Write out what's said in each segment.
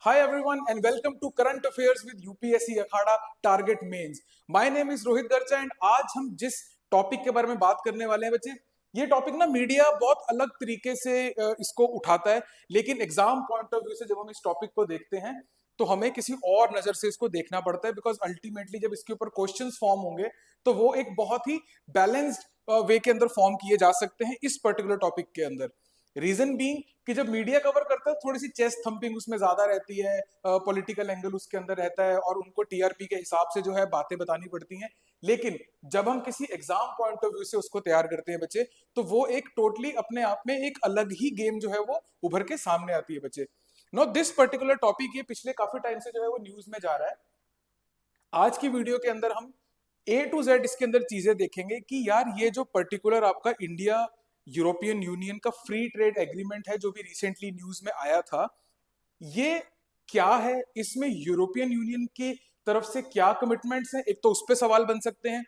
Hi everyone and welcome to Current Affairs with UPSC Akhada target mains. My name is Rohit Garcha and आज हम जिस topic के बारे में बात करने वाले हैं बच्चे, ये टॉपिक ना मीडिया बहुत अलग तरीके से इसको उठाता है, लेकिन एग्जाम पॉइंट ऑफ व्यू से जब हम इस टॉपिक को देखते हैं तो हमें किसी और नजर से इसको देखना पड़ता है, बिकॉज अल्टीमेटली जब इसके ऊपर क्वेश्चंस फॉर्म होंगे तो वो एक बहुत ही बैलेंस्ड वे के अंदर फॉर्म किए जा सकते हैं इस पर्टिकुलर टॉपिक के अंदर। रीजन बीइंग कि जब मीडिया कवर करता है थोड़ी सी चेस्ट थंपिंग उसमें ज्यादा रहती है, पॉलिटिकल एंगल उसके अंदर रहता है और उनको टीआरपी के हिसाब से जो है बातें बतानी पड़ती हैं। लेकिन जब हम किसी एग्जाम पॉइंट ऑफ व्यू से उसको तैयार करते हैं बच्चे, तो वो एक टोटली अपने आप में एक अलग ही गेम जो है वो उभर के सामने आती है बच्चे। नो दिस पर्टिकुलर टॉपिक ये पिछले काफी टाइम से जो है वो न्यूज में जा रहा है। आज की वीडियो के अंदर हम ए टू जेड इसके अंदर चीजें देखेंगे कि यार ये जो पर्टिकुलर आपका इंडिया यूरोपियन यूनियन का फ्री ट्रेड एग्रीमेंट है जो भी रिसेंटली न्यूज में आया था, ये क्या है, इसमें यूरोपियन यूनियन की तरफ से क्या कमिटमेंट्स हैं, एक तो उस पर सवाल बन सकते हैं।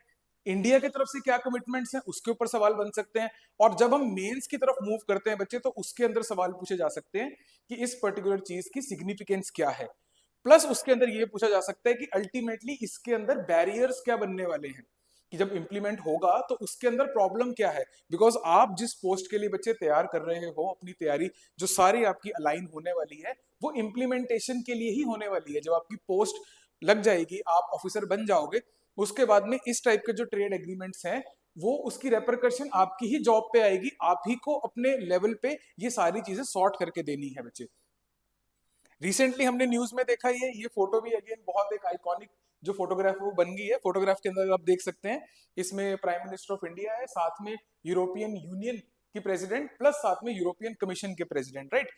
इंडिया की तरफ से क्या कमिटमेंट्स हैं उसके ऊपर सवाल बन सकते हैं। और जब हम मेंस की तरफ मूव करते हैं बच्चे, तो उसके अंदर सवाल पूछे जा सकते हैं कि इस पर्टिकुलर चीज की सिग्निफिकेंस क्या है। प्लस उसके अंदर ये पूछा जा सकता है कि अल्टीमेटली इसके अंदर बैरियर्स क्या बनने वाले हैं, कि जब इंप्लीमेंट होगा तो उसके अंदर प्रॉब्लम क्या है। बिकॉज आप जिस पोस्ट के लिए बच्चे तैयार कर रहे हो, अपनी तैयारी जो सारी आपकी अलाइन होने वाली है वो इम्प्लीमेंटेशन के लिए ही होने वाली है। जब आपकी पोस्ट लग जाएगी, आप ऑफिसर बन जाओगे, उसके बाद में इस टाइप के जो ट्रेड एग्रीमेंट्स हैं वो उसकी रेपरकशन आपकी ही जॉब पे आएगी। आप ही को अपने लेवल पे ये सारी चीजें सॉर्ट करके देनी है बच्चे। रिसेंटली हमने न्यूज में देखा ये फोटो भी अगेन बहुत एक आइकॉनिक जो फोटोग्राफ वो बन गई है। फोटोग्राफ के अंदर आप देख सकते हैं इसमें प्राइम मिनिस्टर ऑफ इंडिया है, साथ में यूरोपियन यूनियन की प्रेसिडेंट, प्लस साथ में यूरोपियन कमीशन के president, right.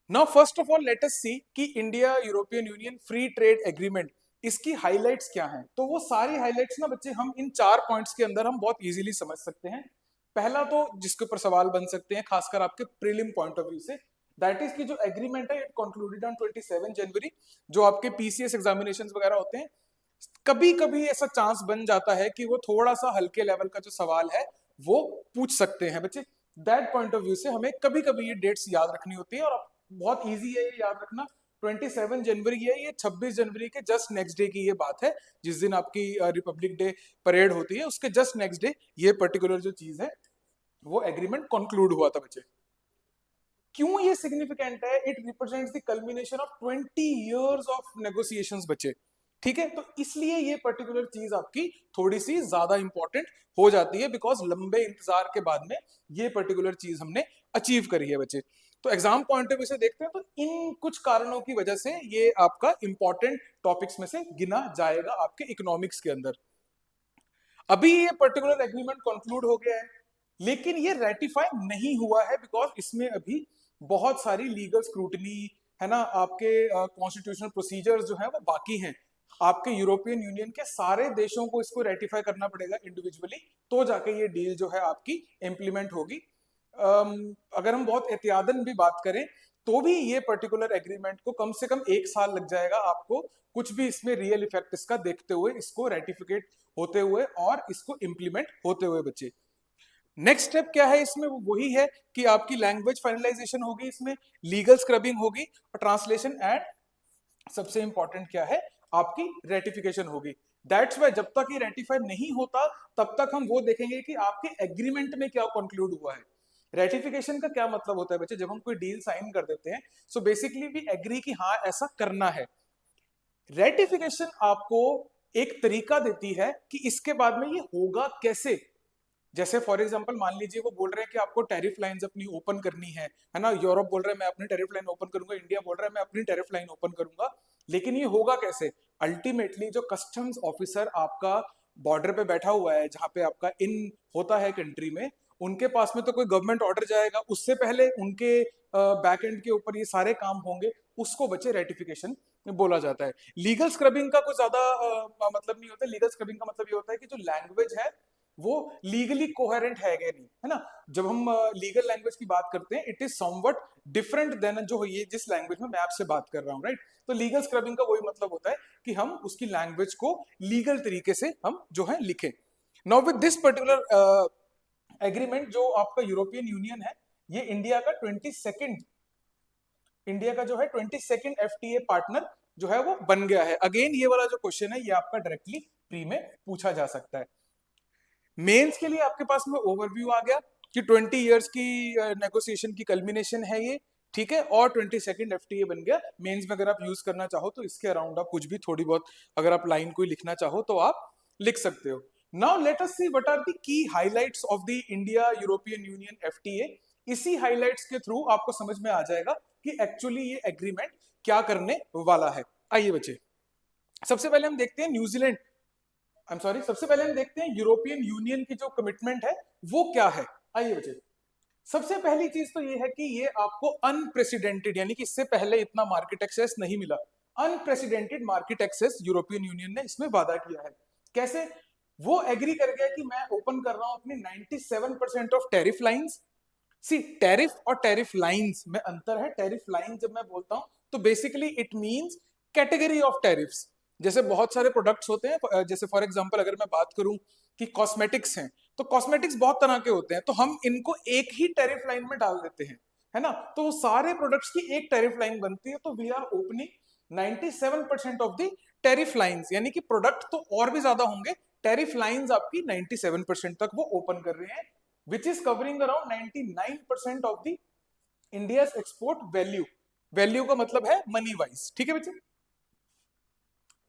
Now first of all let us see कि India European Union free trade agreement, इसकी हाइलाइट्स क्या हैं। तो वो सारी हाइलाइट्स ना बच्चे हम इन 4 पॉइंट्स के अंदर हम बहुत इजीली समझ सकते हैं। पहला तो जिसके ऊपर सवाल बन सकते हैं खासकर आपके प्रीलिम पॉइंट ऑफ व्यू से, दैट इज की जो एग्रीमेंट है इट कंक्लूडेड ऑन 27 जनवरी। जो आपके पीसीएस एग्जामिनेशन वगैरह होते हैं, कभी कभी ऐसा चांस बन जाता है कि वो थोड़ा सा हल्के लेवल का जो सवाल है वो पूछ सकते हैं बच्चे। दैट पॉइंट ऑफ व्यू से हमें कभी कभी ये डेट्स याद रखनी होती है, और बहुत इजी है ये याद रखना। 27 जनवरी है, ये 26 जनवरी के जस्ट नेक्स्ट डे की ये बात है, जिस दिन आपकी रिपब्लिक डे परेड होती है उसके जस्ट नेक्स्ट डे ये पर्टिकुलर जो चीज है वो एग्रीमेंट कंक्लूड हुआ था बच्चे। क्यों ये सिग्निफिकेंट है? It represents the culmination of 20 years of negotiations बच्चे, ठीक है। तो इसलिए ये पर्टिकुलर चीज आपकी थोड़ी सी ज्यादा इंपॉर्टेंट हो जाती है, बिकॉज लंबे इंतजार के बाद में ये पर्टिकुलर चीज हमने अचीव करी है बच्चे। तो एग्जाम पॉइंट ऑफ व्यू से देखते हैं तो इन कुछ कारणों की वजह से ये आपका इंपॉर्टेंट टॉपिक्स में से गिना जाएगा आपके इकोनॉमिक्स के अंदर। अभी ये पर्टिकुलर एग्रीमेंट कंक्लूड हो गया है, लेकिन ये रेटिफाई नहीं हुआ है, बिकॉज इसमें अभी बहुत सारी लीगल स्क्रूटनी है ना, आपके कॉन्स्टिट्यूशनल प्रोसीजर्स जो है वो बाकी हैं। आपके यूरोपियन यूनियन के सारे देशों को इसको रेटिफाई करना पड़ेगा इंडिविजुअली, तो जाके ये डील जो है आपकी इम्प्लीमेंट होगी। अगर हम बहुत एहतियातन भी बात करें तो भी ये पर्टिकुलर एग्रीमेंट को कम से कम 1 साल लग जाएगा आपको कुछ भी इसमें रियल इफेक्ट इसका देखते हुए, इसको रेटिफिकेट होते हुए और इसको इम्प्लीमेंट होते हुए बच्चे। नेक्स्ट स्टेप क्या है इसमें? वो वही है कि आपकी लैंग्वेज फाइनलाइजेशन होगी, इसमें लीगल स्क्रबिंग होगी और ट्रांसलेशन, एंड सबसे इंपॉर्टेंट क्या है, आपकी रेटिफिकेशन होगी। दैट्स वाई जब तक ये रेटिफाई नहीं होता तब तक हम वो देखेंगे कि आपके एग्रीमेंट में क्या कंक्लूड हुआ है। रेटिफिकेशन का क्या मतलब होता है बच्चे? जब हम कोई डील साइन कर देते हैं, सो बेसिकली वी एग्री कि हाँ ऐसा करना है। रेटिफिकेशन आपको एक तरीका देती है कि इसके बाद में ये होगा कैसे। जैसे फॉर एग्जांपल मान लीजिए वो बोल रहे हैं कि आपको टैरिफ लाइंस अपनी ओपन करनी है ना। यूरोप बोल रहा है मैं अपनी टैरिफ लाइन ओपन करूंगा, इंडिया बोल रहा है मैं अपनी टैरिफ लाइन ओपन करूंगा, लेकिन ये होगा कैसे? अल्टीमेटली जो कस्टम्स ऑफिसर आपका बॉर्डर पे बैठा हुआ है, जहां पे आपका इन होता है कंट्री में, उनके पास में तो कोई गवर्नमेंट ऑर्डर जाएगा, उससे पहले उनके बैक एंड के ऊपर ये सारे काम होंगे, उसको बच्चे रेटिफिकेशन बोला जाता है। लीगल स्क्रबिंग का कोई ज्यादा मतलब नहीं होता। लीगल स्क्रबिंग का मतलब ये होता है कि जो लैंग्वेज है वो लीगली कोहेरेंट है कि नहीं, है ना। जब हम लीगल लैंग्वेज की बात करते हैं it is somewhat different than जो ये जिस लैंग्वेज में मैं आपसे बात कर रहा हूँ, राइट। तो लीगल स्क्रबिंग का वही मतलब होता है कि हम उसकी लैंग्वेज को लीगल तरीके से हम जो है लिखें। Now with this particular agreement जो आपका यूरोपियन यूनियन है, ये इंडिया का 22nd इंडिया का जो है 22nd FTA पार्टनर जो है वो बन गया है। अगेन ये वाला जो क्वेश्चन है ये आपका डायरेक्टली प्री में पूछा जा सकता है। मेंस के लिए आपके पास में ओवरव्यू आ गया कि 20 इयर्स की नेगोशिएशन की कल्मिनेशन है ये, ठीक है, और 22nd FTA बन गया। मेंस में अगर आप यूज करना चाहो तो इसके अराउंड आप कुछ भी थोड़ी बहुत अगर आप लाइन कोई लिखना चाहो तो आप लिख सकते हो। Now let us see what are the key highlights of the India European Union FTA। इसी हाइलाइट्स के थ्रू आपको समझ में आ जाएगा कि एक्चुअली ये एग्रीमेंट क्या करने वाला है। आइए बच्चे, सबसे पहले हम देखते हैं न्यूजीलैंड, आई एम सॉरी, सबसे पहले हम देखते हैं यूरोपियन यूनियन की जो कमिटमेंट है वो क्या है। आइए बच्चे, सबसे पहली चीज तो ये है कि ये आपको अनप्रेसिडेंटेड, यानी कि इससे पहले इतना मार्केट एक्सेस नहीं मिला, unprecedented market access European Union ने इसमें वादा किया है। कैसे? वो एग्री कर गया कि मैं ओपन कर रहा हूं अपनी 97% of tariff lines. See, tariff और टैरिफ लाइंस में अंतर है। टैरिफ लाइन जब मैं बोलता हूं तो basically it means category of tariffs. जैसे बहुत सारे प्रोडक्ट्स होते हैं, जैसे फॉर एग्जांपल अगर मैं बात करूं कि कॉस्मेटिक्स हैं, तो कॉस्मेटिक्स बहुत तरह के होते हैं, तो हम इनको एक ही टैरिफ लाइन में डाल देते हैं, है ना, तो वो सारे प्रोडक्ट्स की एक टैरिफ लाइन बनती है। तो we are opening 97% of the tariff lines, यानी कि प्रोडक्ट तो और भी ज्यादा होंगे, टैरिफ लाइंस आपकी 97% तक वो ओपन कर रहे हैं, which is covering around 99% of the India's export value। Value का मतलब है मनी वाइज, ठीक है बच्चे।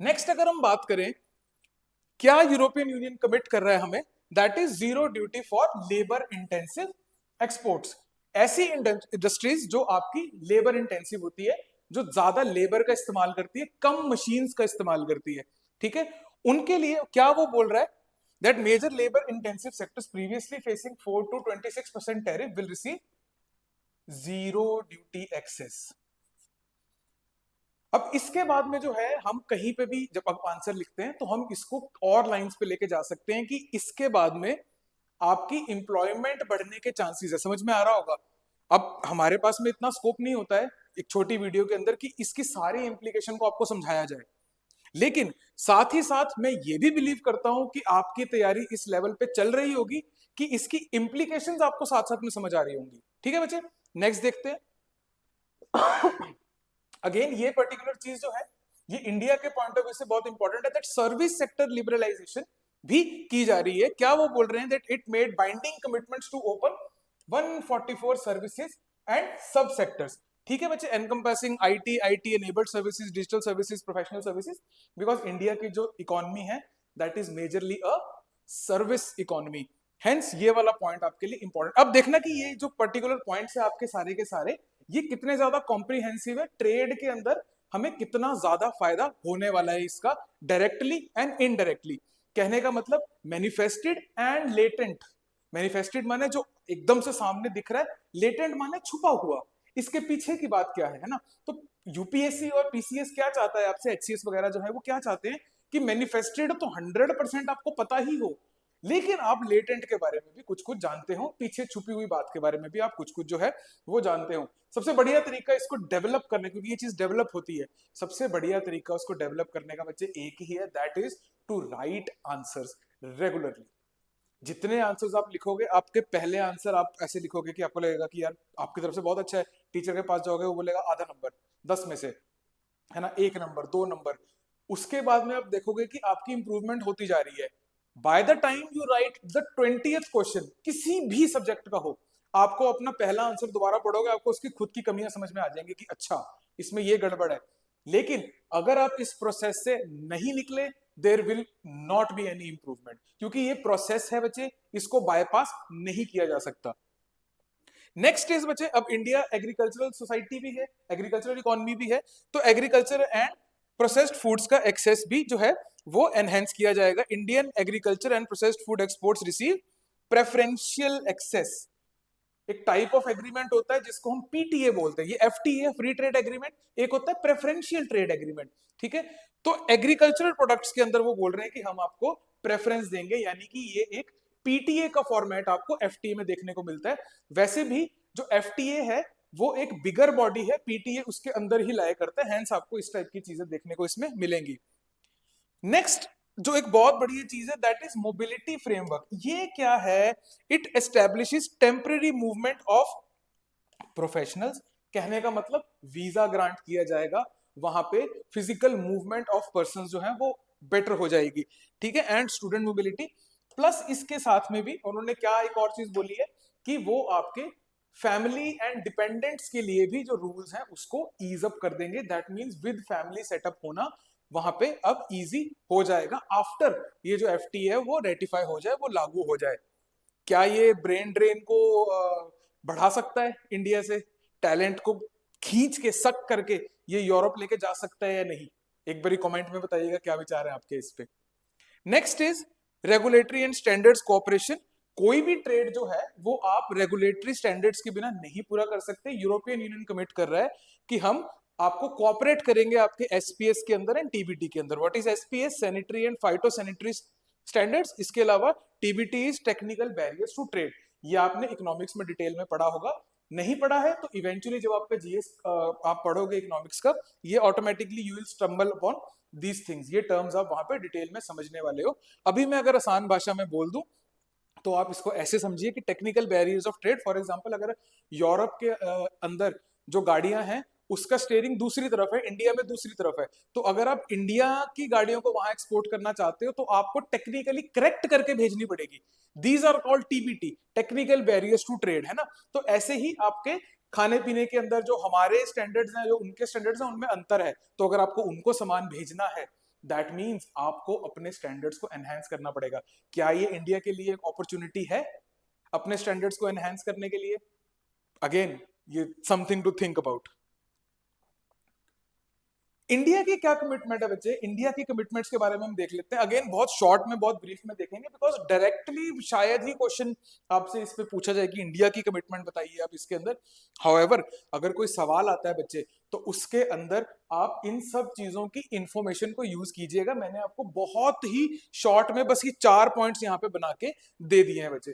नेक्स्ट अगर हम बात करें क्या यूरोपियन यूनियन कमिट कर रहा है हमें, that is zero duty for labour intensive exports. ऐसी इंडस्ट्रीज जो आपकी लेबर इंटेंसिव होती है, जो ज्यादा लेबर का इस्तेमाल करती है, कम मशीन्स का इस्तेमाल करती है, ठीक है, उनके लिए क्या वो बोल रहा है that major labor intensive sectors previously facing 4 to 26% tariff will receive zero duty access। अब इसके बाद में जो है हम कहीं पे भी जब आप आंसर लिखते हैं तो हम इसको और लाइंस पे लेके जा सकते हैं कि इसके बाद में आपकी एम्प्लॉयमेंट बढ़ने के चांसेस है। समझ में आ रहा होगा। अब हमारे पास में इतना स्कोप नहीं होता है एक छोटी वीडियो के अंदर कि इसकी सारी इंप्लीकेशन को आपको समझाया जाए, लेकिन साथ ही साथ मैं ये भी बिलीव करता हूं कि आपकी तैयारी इस लेवल पे चल रही होगी कि इसकी इंप्लीकेशंस आपको साथ साथ में समझ आ रही होंगी, ठीक है बच्चे। नेक्स्ट देखते हैं। अगेन ये पर्टिकुलर चीज जो है ये इंडिया के पॉइंट ऑफ व्यू से बहुत इंपॉर्टेंट है, दैट सर्विस सेक्टर लिबरलाइजेशन भी की जा रही है। क्या वो बोल रहे हैं? That it made binding commitments to open 144 services and sub sectors, ठीक है बच्चे, encompassing IT, IT enabled services, digital services, professional services, because India की जो इकोनॉमी है that is majorly a service economy. Hence ये वाला पॉइंट आपके लिए इंपॉर्टेंट। अब देखना कि ये जो पर्टिकुलर पॉइंट्स है आपके सारे के सारे ये कितने ज्यादा कॉम्प्रिहेंसिव है, ट्रेड के अंदर हमें कितना ज्यादा फायदा होने वाला है इसका, डायरेक्टली एंड इनडायरेक्टली। कहने का मतलब मैनिफेस्टेड एंड लेटेंट। मैनिफेस्टेड माने जो एकदम से सामने दिख रहा है, लेटेंट माने छुपा हुआ, इसके पीछे की बात क्या है ना। तो यूपीएससी और पीसीएस क्या चाहता है आपसे, एचसीएस वगैरह जो है वो क्या चाहते हैं कि मैनिफेस्टेड तो 100% आपको पता ही हो, लेकिन आप लेटेंट के बारे में भी कुछ कुछ जानते हो, पीछे छुपी हुई बात के बारे में भी आप कुछ कुछ जो है वो जानते हो। सबसे बढ़िया तरीका इसको डेवलप करने, क्योंकि ये चीज डेवलप होती है, सबसे बढ़िया तरीका उसको डेवलप करने का बच्चे एक ही है, that is to write answers regularly. जितने आंसर्स आप लिखोगे, आपके पहले आंसर आप ऐसे लिखोगे कि आपको लगेगा कि यार आपकी तरफ से बहुत अच्छा है, टीचर के पास जाओगे वो बोलेगा आधा नंबर 10 में से, है ना, 1 नंबर 2 नंबर, उसके बाद में आप देखोगे कि आपकी इंप्रूवमेंट होती जा रही है। By the time you right the 20th question, किसी भी सब्जेक्ट का हो, आपको अपना पहला आंसर दोबारा पढ़ोगे, आपको उसकी खुद की कमियां समझ में आ जाएंगी कि अच्छा इसमें ये गड़बड़ है। लेकिन अगर आप इस प्रोसेस से नहीं निकले, there will not be any improvement, क्योंकि ये प्रोसेस है बच्चे, इसको बायपास नहीं किया जा सकता। नेक्स्ट इज बच्चे, अब इंडिया एग्रीकल्चरल सोसाइटी भी है, एग्रीकल्चरल इकोनॉमी भी है, तो एग्रीकल्चर एंड प्रोसेस्ड फूड्स का एक्सेस भी जो है वो एनहेंस किया जाएगा। Indian agriculture and processed food exports receive preferential access. एक टाइप ऑफ एग्रीमेंट होता है जिसको हम पीटीए बोलते हैं, ये एफटीए फ्री ट्रेड एग्रीमेंट, एक होता है प्रेफरेंशियल ट्रेड एग्रीमेंट, ठीक है। तो एग्रीकल्चरल प्रोडक्ट्स के अंदर वो बोल रहे हैं कि हम आपको प्रेफरेंस देंगे, यानी कि ये एक पीटीए का फॉर्मेट आपको एफटीए में देखने को मिलता है। वैसे भी जो एफटीए है वो एक बिगर बॉडी है, पीटीए उसके अंदर ही लाया करता है, हेंस आपको इस टाइप की चीजें देखने को इसमें मिलेंगी। नेक्स्ट जो एक बहुत बढ़िया चीज है दैट इज मोबिलिटी फ्रेमवर्क। ये क्या है? It establishes temporary movement of professionals, कहने का मतलब वीजा ग्रांट किया जाएगा, वहां पे फिजिकल मूवमेंट ऑफ पर्सन जो है वो बेटर हो जाएगी, ठीक है, एंड स्टूडेंट मोबिलिटी। प्लस इसके साथ में भी उन्होंने क्या एक और चीज बोली है कि वो आपके फैमिली एंड डिपेंडेंट्स के लिए भी जो रूल्स हैं उसको ईज अप कर देंगे। That means with family setup होना वहां पे अब इजी हो जाएगा आफ्टर ये जो एफटी है वो रेटिफाई हो जाए, वो लागू हो जाए। क्या ये ब्रेन ड्रेन को बढ़ा सकता है इंडिया से, टैलेंट को खींच के सक करके ये यूरोप लेके जा सकता है या नहीं? एक बारी कमेंट में बताइएगा क्या विचार है आपके इस पे। Next is regulatory and standards cooperation. कोई भी ट्रेड जो है वो आप रेगुलेटरी स्टैंडर्ड्स के बिना नहीं पूरा कर सकते। यूरोपियन यूनियन कमिट कर रहा है कि हम आपको कोऑपरेट करेंगे आपके एसपीएस के अंदर एंड टीबीटी के अंदर। What is SPS? Sanitary and phytosanitary standards. इसके अलावा TBT is technical barriers to trade. ये आपने इकोनॉमिक्स में डिटेल में पढ़ा होगा, नहीं पढ़ा है तो इवेंचुअली जब आपका जीएस आप पढ़ोगे इकोनॉमिक्स का, ये automatically you will stumble upon these things. ये टर्म्स आप वहां पे डिटेल में समझने वाले हो। अभी मैं अगर आसान भाषा में बोल दूं तो आप इसको ऐसे समझिए कि technical barriers of trade, for example अगर यूरोप के अंदर जो गाड़ियां हैं उसका स्टेयरिंग दूसरी तरफ है, इंडिया में दूसरी तरफ है, तो अगर आप इंडिया की गाड़ियों को वहां एक्सपोर्ट करना चाहते हो तो आपको टेक्निकली करेक्ट करके भेजनी पड़ेगी। These are called TBT, technical barriers to trade, है ना। तो ऐसे ही आपके खाने पीने के अंदर जो हमारे स्टैंडर्ड्स हैं जो उनके स्टैंडर्ड्स हैं उनमें अंतर है, तो अगर आपको उनको सामान भेजना है दैट मीन्स आपको अपने स्टैंडर्ड्स को एनहांस करना पड़ेगा। क्या ये इंडिया के लिए एक अपॉर्चुनिटी है अपने स्टैंडर्ड्स को एनहांस करने के लिए? अगेन ये something to think about. India की क्या कमिटमेंट है बच्चे? इंडिया की कमिटमेंट्स के बारे में हम देख लेते हैं। अगेन बहुत शॉर्ट में, बहुत ब्रीफ में देखेंगे बिकॉज डायरेक्टली शायद ही क्वेश्चन आपसे इस पे पूछा जाए कि इंडिया की कमिटमेंट बताइए आप इसके अंदर। हाउएवर अगर कोई सवाल आता है बच्चे तो उसके अंदर आप इन सब चीजों की इंफॉर्मेशन को यूज कीजिएगा। मैंने आपको बहुत ही शॉर्ट में बस ये 4 पॉइंट्स यहाँ पे बना के दे दिए हैं बच्चे।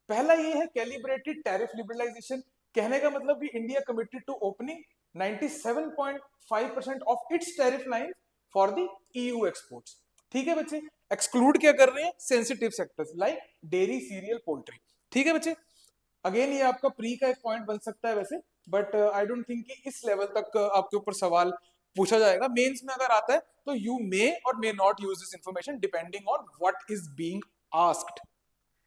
पहला ये है कैलिब्रेटेड टैरिफ लिबरलाइजेशन। कहने का मतलब कि India committed to opening 97.5% of its tariff line for the EU exports. ठीक है बच्चे, एक्सक्लूड क्या कर रहे हैं? Sensitive sectors like dairy, cereal, poultry. ठीक है बच्चे, अगेन ये आपका प्री का एक पॉइंट बन सकता है वैसे, बट आई डोंट थिंक कि इस लेवल तक आपके ऊपर सवाल पूछा जाएगा। मेंस में अगर आता है तो you may or may not use this information depending on what is being asked.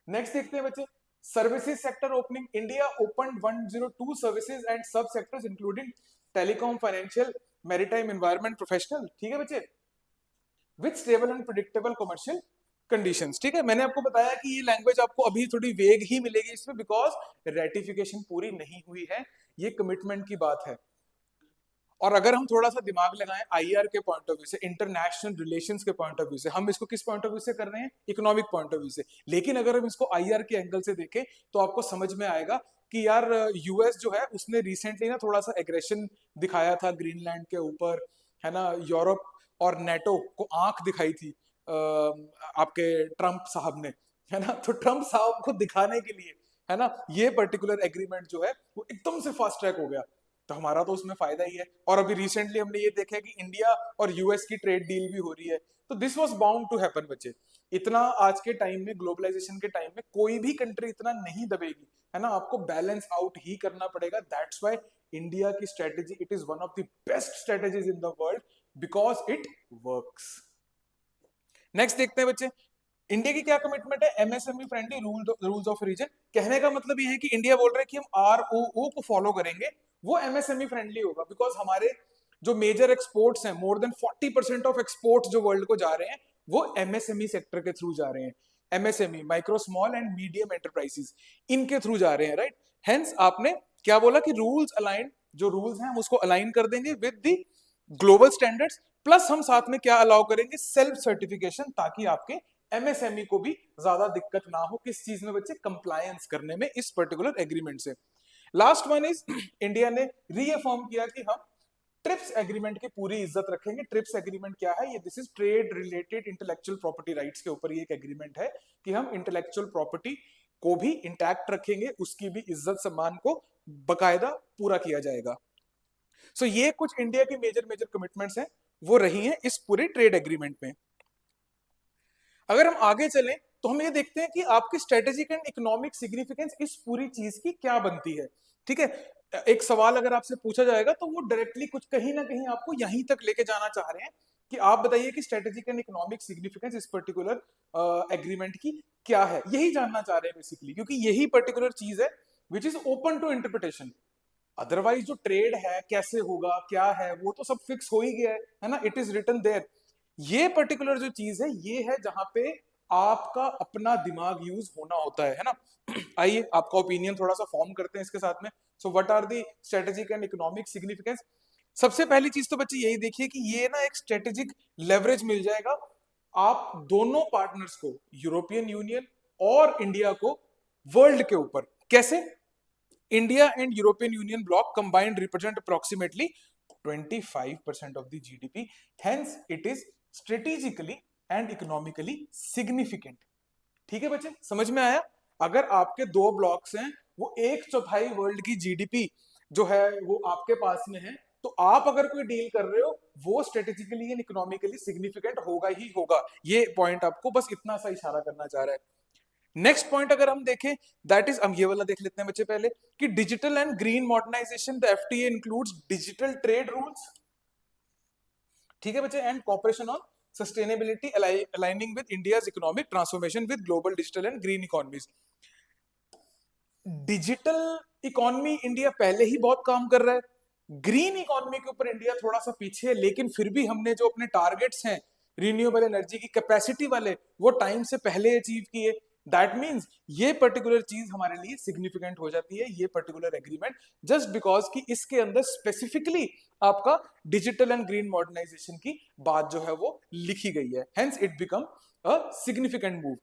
Next देखते हैं बच्चे, services sector opening. India open 102 services and sub sectors including telecom, financial, maritime, environment, professional. ठीक है बच्चे, with stable and predictable commercial conditions. ठीक है, मैंने आपको बताया कि ये लैंग्वेज आपको अभी थोड़ी वेग ही मिलेगी इसमें बिकॉज रेटिफिकेशन पूरी नहीं हुई है, ये कमिटमेंट की बात है। और अगर हम थोड़ा सा दिमाग लगाएं आईआर के पॉइंट ऑफ व्यू से, इंटरनेशनल रिलेशंस के पॉइंट ऑफ व्यू से, हम इसको किस पॉइंट ऑफ व्यू से कर रहे हैं? इकोनॉमिक पॉइंट ऑफ व्यू से। लेकिन अगर हम इसको आईआर के एंगल से देखें तो आपको समझ में आएगा कि यार यूएस जो है उसने रिसेंटली ना थोड़ा सा एग्रेशन दिखाया था ग्रीनलैंड के ऊपर, है ना। यूरोप और नेटो को आंख दिखाई थी आपके ट्रंप साहब ने, है ना। तो ट्रंप साहब को दिखाने के लिए, है ना, ये पर्टिकुलर एग्रीमेंट जो है वो एकदम से फास्ट ट्रैक हो गया, तो हमारा तो उसमें फायदा ही है। और अभी रिसेंटली हमने ये देखा कि इंडिया और यूएस की ट्रेड डील भी हो रही है, तो this was bound to happen बच्चे। इतना आज के टाइम में, ग्लोबलाइजेशन के टाइम में कोई भी कंट्री इतना नहीं दबेगी, है ना। आपको बैलेंस आउट ही करना पड़ेगा। दैट्स व्हाई इंडिया की strategy, it is one of the best strategies in the world because it works. Next देखते हैं बच्चे, इंडिया की क्या कमिटमेंट है? MSME friendly rules of origin. कहने का मतलब ये है कि इंडिया बोल रहा है कि हम आरओओ को फॉलो करेंगे, वो एमएसएमई फ्रेंडली होगा बिकॉज हमारे जो मेजर एक्सपोर्ट्स हैं, मोर देन 40% ऑफ एक्सपोर्ट्स जो वर्ल्ड को जा रहे हैं वो एमएसएमई सेक्टर के थ्रू जा रहे हैं। MSME, micro small and medium enterprises, इनके थ्रू जा रहे हैं, राइट। हेंस आपने क्या बोला कि रूल्स अलाइन, जो रूल्स हैं हम उसको अलाइन कर देंगे with the global standards, plus हम साथ में क्या अलाउ करेंगे? सेल्फ सर्टिफिकेशन, ताकि आपके एमएसएमई को भी ज्यादा दिक्कत ना हो किस चीज में बच्चे? कंप्लायंस करने में इस पर्टिकुलर एग्रीमेंट से। लास्ट वन इज इंडिया ने रीअफर्म किया कि हम ट्रिप्स एग्रीमेंट की पूरी इज्जत रखेंगे। ट्रिप्स एग्रीमेंट क्या है? ये this is trade related intellectual property rights के ऊपर ये एक एग्रीमेंट है कि हम इंटेलेक्चुअल प्रॉपर्टी को भी इंटैक्ट रखेंगे, उसकी भी इज्जत सम्मान को बकायदा पूरा किया जाएगा। सो ये कुछ इंडिया की मेजर मेजर कमिटमेंट्स हैं, वो रही हैं इस पूरे ट्रेड एग्रीमेंट में। अगर हम आगे चलें तो हम ये देखते हैं कि आपकी स्ट्रेटेजिक एंड इकोनॉमिक सिग्निफिकेंस इस पूरी चीज की क्या बनती है। ठीक है, एक सवाल अगर आपसे पूछा जाएगा तो वो डायरेक्टली कुछ कहीं ना कहीं आपको यहीं तक लेके जाना चाह रहे हैं कि आप बताइए कि स्ट्रेटेजिक एंड इकोनॉमिक सिग्निफिकेंस इस पर्टिकुलर एग्रीमेंट की क्या है, यही जानना चाह रहे हैं बेसिकली, क्योंकि यही पर्टिकुलर चीज है which is open to interpretation. Otherwise जो ट्रेड है कैसे होगा क्या है वो तो सब फिक्स हो ही गया है ना, इट इज रिटन देयर। ये पर्टिकुलर जो चीज है ये है जहां पे आपका अपना दिमाग यूज होना होता है ना। आइए आपका ओपिनियन थोड़ा सा फॉर्म करते हैं इसके साथ में। So what are the strategic and economic significance. सबसे पहली चीज तो बच्चे यही देखिए कि ये ना एक स्ट्रेटेजिक लेवरेज मिल जाएगा आप दोनों पार्टनर्स को, यूरोपियन यूनियन और इंडिया को, वर्ल्ड के ऊपर। कैसे? India and European Union bloc combined represent approximately 25% of the GDP. Hence, it is strategically and economically significant. ठीक है बच्चे, समझ में आया? अगर आपके दो ब्लॉक्स हैं, वो एक चौथाई वर्ल्ड की जीडीपी जो है वो आपके पास में है, तो आप अगर कोई डील कर रहे हो वो स्ट्रेटेजिकली एंड इकोनॉमिकली सिग्निफिकेंट होगा ही होगा। ये पॉइंट आपको बस इतना सा इशारा करना चाह रहा है। नेक्स्ट पॉइंट अगर हम देखें, दैट इज, हम ये वाला देख लेते हैं बच्चे पहले, कि digital and green modernisation, the FTA includes digital trade rules, ठीक है बच्चे, and cooperation on sustainability aligning with India's economic transformation with global digital and green economies. Digital economy India पहले ही बहुत काम कर रहा है, ग्रीन इकोनॉमी के ऊपर इंडिया थोड़ा सा पीछे है, लेकिन फिर भी हमने जो अपने टारगेट्स हैं रिन्यूएबल एनर्जी की कैपेसिटी वाले वो टाइम से पहले अचीव किए। दैट मीन्स ये पर्टिकुलर चीज हमारे लिए सिग्निफिकेंट हो जाती है, ये पर्टिकुलर एग्रीमेंट, जस्ट बिकॉज कि इसके अंदर स्पेसिफिकली आपका डिजिटल एंड ग्रीन मॉडर्नाइजेशन की बात जो है वो लिखी गई है। Hence it become a significant move.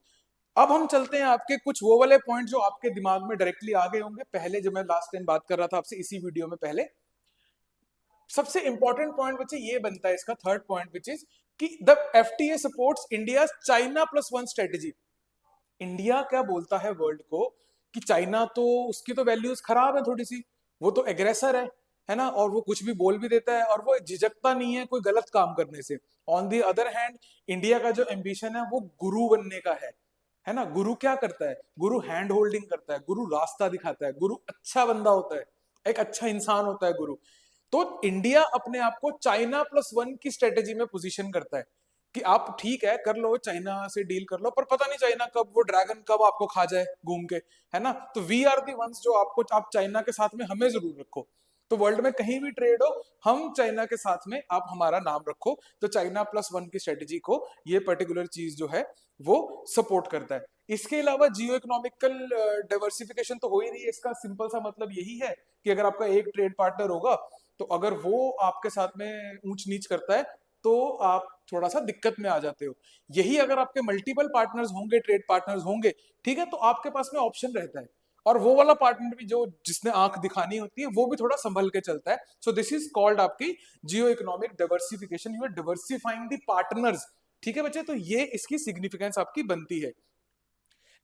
अब हम चलते हैं आपके कुछ वो वाले पॉइंट जो आपके दिमाग में डायरेक्टली आ गए होंगे पहले, जब मैं लास्ट टाइम बात कर रहा था आपसे इसी वीडियो में पहले। सबसे इंपॉर्टेंट पॉइंट बच्चे ये बनता है इसका, थर्ड पॉइंट विच इज कि the FTA supports India China plus one strategy. India क्या बोलता है वर्ल्ड को कि चाइना तो, उसकी तो वैल्यूज खराब है थोड़ी सी, वो तो एग्रेसर है ना, और वो कुछ भी बोल भी देता है और वो झिझकता नहीं है कोई गलत काम करने से। On the other hand India का जो एम्बिशन है वो गुरु बनने का है ना। गुरु क्या करता है? गुरु हैंड होल्डिंग करता है, गुरु रास्ता दिखाता है, गुरु अच्छा बंदा होता है, एक अच्छा इंसान होता है गुरु। तो इंडिया अपने आप को चाइना प्लस वन की स्ट्रेटेजी में पोजीशन करता है कि आप ठीक है कर लो, चाइना से डील कर लो, पर पता नहीं चाइना कब, वो ड्रैगन कब आपको खा जाए घूम के, है ना। तो वी आर दी वंस जो आपको, आप चाइना के साथ में हमें जरूर रखो। तो वर्ल्ड में कहीं भी ट्रेड हो, हम चाइना के साथ में, आप हमारा नाम रखो। तो चाइना प्लस वन की स्ट्रेटेजी को ये पर्टिकुलर चीज जो है वो सपोर्ट करता है। इसके अलावा जियो इकोनॉमिकल डाइवर्सिफिकेशन तो हो ही रही है। इसका सिंपल सा मतलब यही है कि अगर आपका एक ट्रेड पार्टनर होगा तो अगर वो आपके साथ में ऊंच नीच करता है तो आप थोड़ा सा दिक्कत में आ जाते हो। यही अगर आपके मल्टीपल पार्टनर्स होंगे, ट्रेड पार्टनर्स होंगे, ठीक है, तो आपके पास में ऑप्शन रहता है। और वो वाला पार्टनर भी जो, जिसने आंख दिखानी होती है, वो भी थोड़ा संभल के चलता है। सो दिस इज कॉल्ड आपकी geo economic diversification, you are diversifying the partners. ठीक है बच्चे, तो ये इसकी सिग्निफिकेंस आपकी बनती है।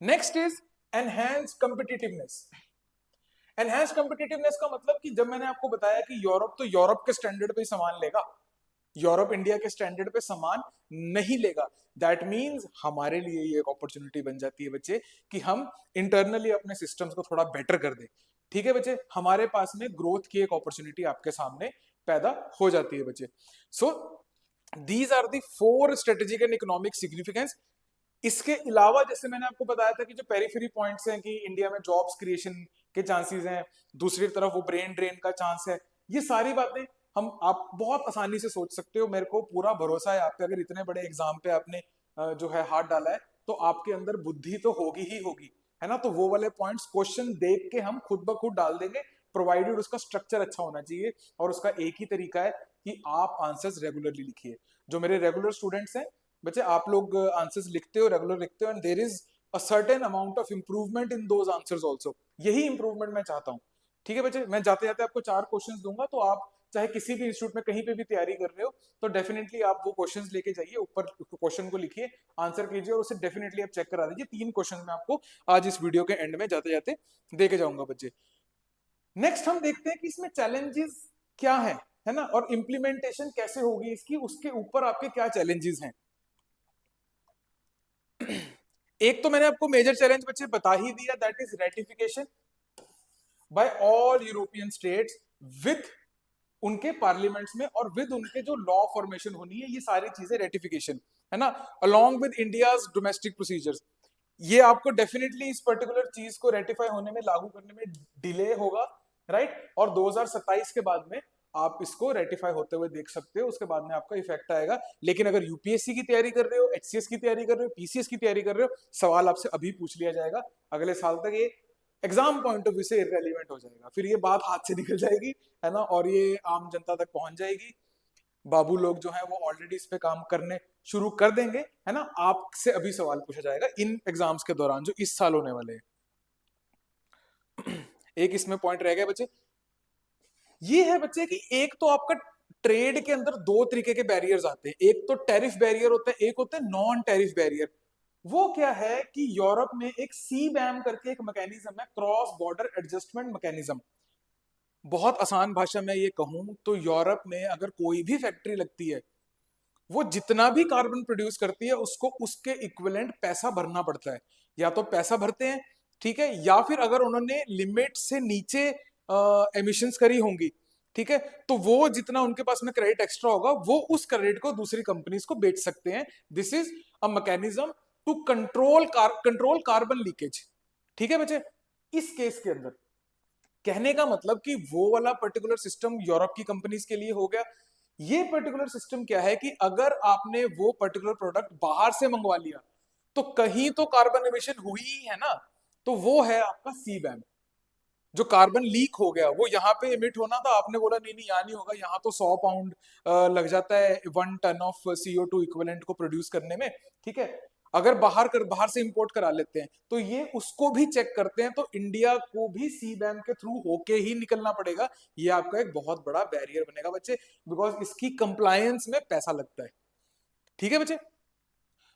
Next is enhance competitiveness. Enhance competitiveness का मतलब कि जब मैंने आपको बताया कि यूरोप तो यूरोप के स्टैंडर्ड पे ही सामान लेगा, यूरोप इंडिया के स्टैंडर्ड पे सामान नहीं लेगा। दैट मीन्स हमारे लिए ये एक अपॉर्चुनिटी बन जाती है बच्चे कि हम इंटरनली अपने सिस्टम्स को थोड़ा बेटर कर दें। ठीक है बच्चे, हमारे पास में ग्रोथ की एक अपॉर्चुनिटी आपके सामने पैदा हो जाती है बच्चे। So these are the four strategic and economic significance. इसके अलावा जैसे मैंने आपको बताया था कि जो पेरिफेरी पॉइंट्स हैं कि इंडिया में जॉब्स क्रिएशन के चांसेस हैं, दूसरी तरफ वो ब्रेन ड्रेन का चांस है, ये सारी बातें हम, आप बहुत आसानी से सोच सकते हो। मेरे को पूरा भरोसा है आप पे, अगर इतने बड़े एग्जाम पे आपने जो है हाथ डाला है तो आपके अंदर बुद्धि तो होगी ही होगी, है ना। तो वो वाले पॉइंट्स क्वेश्चन देख के हम खुद ब खुद डाल देंगे, प्रोवाइडेड उसका स्ट्रक्चर अच्छा होना चाहिए। और उसका एक ही तरीका है कि आप आंसर्स रेगुलरली लिखिए। जो मेरे रेगुलर स्टूडेंट्स हैं बच्चे, आप लोग आंसर्स लिखते हो, रेगुलर लिखते हो, and there is a certain amount of improvement in those answers also. यही इंप्रूवमेंट मैं चाहता हूँ। ठीक है बच्चे, मैं जाते जाते आपको 4 क्वेश्चंस दूंगा, तो आप चाहे किसी भी इंस्टीट्यूट में कहीं पे भी तैयारी कर रहे हो तो डेफिनेटली आप वो क्वेश्चंस लेके जाइए, ऊपर क्वेश्चन को लिखिए, आंसर कीजिए और उसे डेफिनेटली आप चेक करा दीजिए। 3 क्वेश्चन मैं आपको आज इस वीडियो के एंड में जाते जाते दे के जाऊंगा बच्चे। नेक्स्ट हम देखते हैं कि इसमें चैलेंजेस क्या है ना, और इम्प्लीमेंटेशन कैसे होगी इसकी, उसके ऊपर आपके क्या चैलेंजेस हैं। एक तो मैंने आपको मेजर चैलेंज बच्चे बता ही दिया, that is ratification. By all European states with उनके पार्लियामेंट्स में और विद उनके जो लॉ फॉर्मेशन होनी है, ये सारी चीजें रेटिफिकेशन है ना, along with India's domestic procedures. ये आपको डेफिनेटली इस पर्टिकुलर चीज को रेटिफाई होने में, लागू करने में डिले होगा, राइट। और 2027 के बाद में आप इसको रेटिफाई होते हुए देख सकते हो, उसके बाद में आपका इफेक्ट आएगा। लेकिन अगर यूपीएससी की तैयारी कर रहे हो, एचसीएस की तैयारी कर रहे हो, पीसीएस की तैयारी कर रहे हो, सवाल आपसे अभी पूछ लिया जाएगा, अगले साल तक ये एग्जाम पॉइंट ऑफ व्यू से इररेलेवेंट हो जाएगा, फिर ये बात हाथ से निकल जाएगी, है ना, और ये आम जनता तक पहुंच जाएगी। बाबू लोग जो है वो ऑलरेडी इस पे काम करने शुरू कर देंगे, है ना। आपसे अभी सवाल पूछा जाएगा इन एग्जाम्स के दौरान जो इस साल होने वाले हैं। एक इसमें पॉइंट रह गया बच्चे, ये है बच्चे कि एक तो आपका ट्रेड के अंदर दो तरीके के बैरियर्स आते हैं, एक तो टैरिफ बैरियर होता है, एक होता है नॉन टैरिफ बैरियर। वो क्या है कि यूरोप में एक सीबैम करके एक मैकेनिज्म है, क्रॉस बॉर्डर एडजस्टमेंट मैकेनिज्म। बहुत आसान भाषा में ये कहूं तो यूरोप में अगर कोई भी फैक्ट्री लगती है, वो जितना भी कार्बन प्रोड्यूस करती है उसको उसके इक्विवेलेंट पैसा भरना पड़ता है। या तो पैसा भरते हैं, ठीक है, या फिर अगर उन्होंने लिमिट से नीचे एमिशंस करी होंगी, ठीक है, तो वो जितना उनके पास में क्रेडिट एक्स्ट्रा होगा वो उस क्रेडिट को दूसरी कंपनीज को बेच सकते हैं। This is a mechanism to control carbon leakage, ठीक है बच्चे। इस केस के अंदर कहने का मतलब कि वो वाला पर्टिकुलर सिस्टम यूरोप की कंपनीज के लिए हो गया। ये पर्टिकुलर सिस्टम क्या है कि अगर आपने वो पर्टिकुलर प्रोडक्ट बाहर से मंगवा लिया तो कहीं तो कार्बन एमिशन हुई ही है ना, तो वो है आपका सीबैम। जो कार्बन लीक हो गया वो यहाँ पे एमिट होना था, आपने बोला नहीं नहीं यहाँ नहीं होगा, यहाँ तो 100 पाउंड लग जाता है 1 टन ऑफ CO2 इक्विवेलेंट को प्रोड्यूस करने में, ठीक है। अगर बाहर से इंपोर्ट करा लेते हैं तो ये उसको भी चेक करते हैं, तो इंडिया को भी सीबैम के थ्रू होके ही निकलना पड़ेगा। ये आपका एक बहुत बड़ा बैरियर बनेगा बच्चे, बिकॉज इसकी कंप्लायंस में पैसा लगता है, ठीक है बच्चे।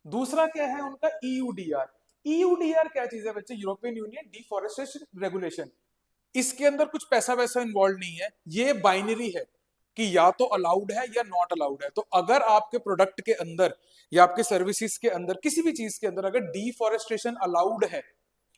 दूसरा क्या है उनका EUDR। EUDR क्या चीज है बच्चे? European union deforestation regulation. इसके अंदर कुछ पैसा वैसा इन्वॉल्व नहीं है, ये बाइनरी है कि या तो अलाउड है या नॉट अलाउड है। तो अगर आपके प्रोडक्ट के अंदर या आपके सर्विसेज के अंदर किसी भी चीज के अंदर अगर डिफॉरेस्टेशन अलाउड है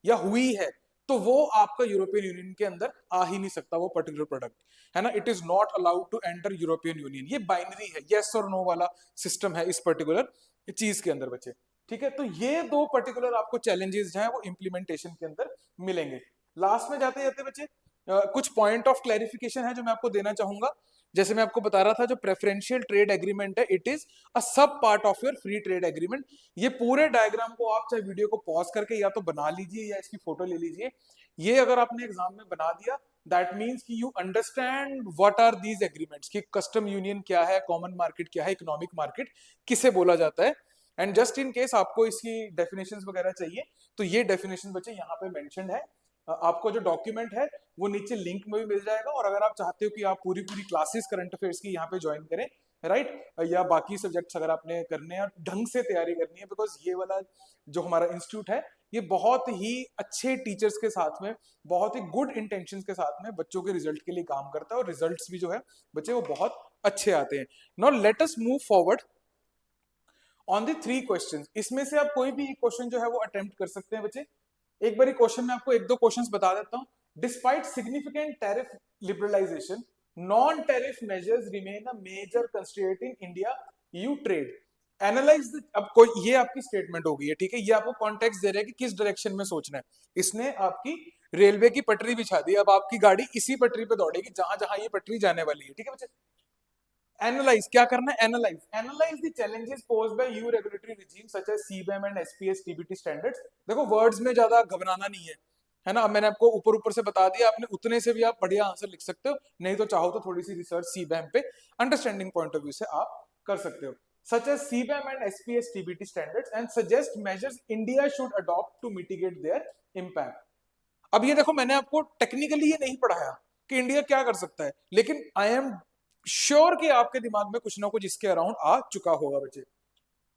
या हुई है तो वो आपका यूरोपियन यूनियन के अंदर आ ही नहीं सकता वो पर्टिकुलर प्रोडक्ट, है ना। It is not allowed to enter European Union. ये बाइनरी है, यस और नो वाला सिस्टम है इस पर्टिकुलर चीज के अंदर बच्चे, ठीक है। तो ये दो पर्टिकुलर आपको चैलेंजेस जो है वो इंप्लीमेंटेशन के अंदर मिलेंगे। लास्ट में जाते जाते बच्चे कुछ पॉइंट ऑफ क्लैरिफिकेशन है जो मैं आपको देना चाहूंगा। जैसे मैं आपको बता रहा था जो प्रेफरेंशियल ट्रेड एग्रीमेंट है, इट इज अ सब part of your free trade agreement. ये पूरे डायग्राम को आप चाहे वीडियो को पॉज करके या तो बना लीजिए या इसकी फोटो ले लीजिए। ये अगर आपने एग्जाम में बना दिया दैट मीन्स कि you understand what are these agreements, कि कस्टम यूनियन क्या है, कॉमन मार्केट क्या है, इकोनॉमिक मार्केट किसे बोला जाता है। एंड जस्ट इन केस आपको इसकी डेफिनेशंस वगैरह चाहिए तो ये डेफिनेशन बच्चे यहाँ पे मेंशन्ड है। आपको जो डॉक्यूमेंट है वो नीचे लिंक में भी मिल जाएगा, और अगर आप चाहते हो कि आप पूरी पूरी क्लासेस करंट अफेयर्स की यहाँ पे ज्वाइन करें, राइट, या बाकी सब्जेक्ट्स अगर आपने करने हैं ढंग से तैयारी करनी है, बिकॉज ये वाला जो हमारा इंस्टीट्यूट है ये बहुत ही अच्छे टीचर्स के साथ में, बहुत ही गुड इंटेंशंस के साथ में बच्चों के रिजल्ट के लिए काम करता है, और रिजल्ट्स भी जो है बच्चे वो बहुत अच्छे आते हैं। Now let us move forward on the 3 questions. इसमें से आप कोई भी एक क्वेश्चन जो है वो अटेम्प्ट कर सकते हैं बच्चे। एक बारी क्वेश्चन में आपको एक दो क्वेश्चंस बता देता हूं। Despite significant tariff liberalisation, non tariff measures remain a major constraint in India EU ट्रेड। एनालाइज अब कोई ये आपकी स्टेटमेंट हो गई है, ठीक है, ये आपको कॉन्टेक्स्ट दे रहा है कि किस डायरेक्शन में सोचना है। इसने आपकी रेलवे की पटरी बिछा दी, अब आपकी गाड़ी इसी पटरी पे दौड़ेगी जहां जहां ये पटरी जाने वाली है, ठीक है बच्चे। एनालाइज क्या करना है? Analyse the challenges posed by EU regulatory regime such as CBAM and SPS TBT standards. देखो वर्ड्स में ज्यादा घबराना नहीं है, है ना। अब मैंने आपको ऊपर ऊपर से बता दिया, आपने उतने से भी आप बढ़िया आंसर लिख सकते हो, नहीं तो चाहो तो थोड़ी सी रिसर्च CBAM पे अंडरस्टैंडिंग पॉइंट ऑफ व्यू से आप कर सकते हो। Such as CBAM and SPS TBT standards and suggest measures India should adopt to mitigate their impact. अब ये देखो मैंने आपको टेक्निकली ये नहीं पढ़ाया कि इंडिया क्या कर सकता है, लेकिन आई एम श्योर कि आपके दिमाग में कुछ ना कुछ इसके अराउंड आ चुका होगा बच्चे।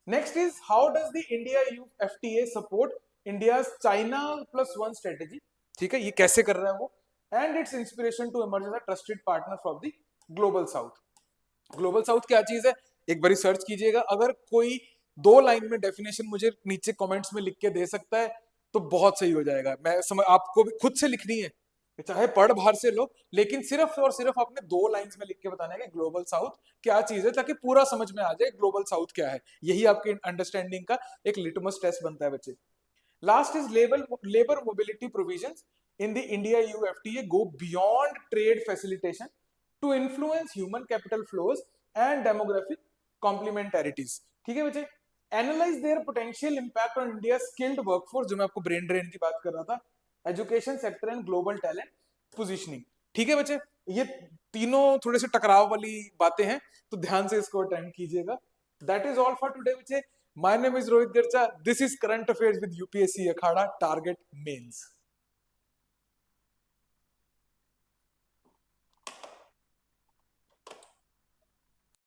Next is how does the India EU FTA support India China +1 strategy, ठीक है, ये कैसे कर रहा है वो, and its inspiration to emerge as a trusted partner from the global south. Global south क्या चीज है एक बार सर्च कीजिएगा। अगर कोई 2 लाइन में डेफिनेशन मुझे नीचे कमेंट्स में लिख के दे सकता है तो बहुत सही हो जाएगा। मैं समझ, आपको भी खुद से लिखनी है, चाहे पढ़ बाहर से लो, लेकिन सिर्फ और सिर्फ आपने 2 लाइंस में लिख के बताना है कि ग्लोबल साउथ क्या चीज है, ताकि पूरा समझ में आ जाए ग्लोबल साउथ क्या है। यही आपके अंडरस्टैंडिंग का एक लिटमस टेस्ट बनता है बच्चे। Last is labor mobility provisions in the India EU FTA go beyond trade facilitation to influence human capital flows and demographic complementarities। ठीक है बच्चे, analyse their potential impact on India skilled workforce, जो मैं आपको brain drain की बात कर रहा था, education sector and global talent positioning. ठीक है बच्चे, ये तीनों थोड़े से टकराव वाली बातें हैं, तो ध्यान से इसको अटेंड कीजिएगा। That is all for today बच्चे। My name is Rohit Garcha. This is Current Affairs with UPSC Akhada Target Mains.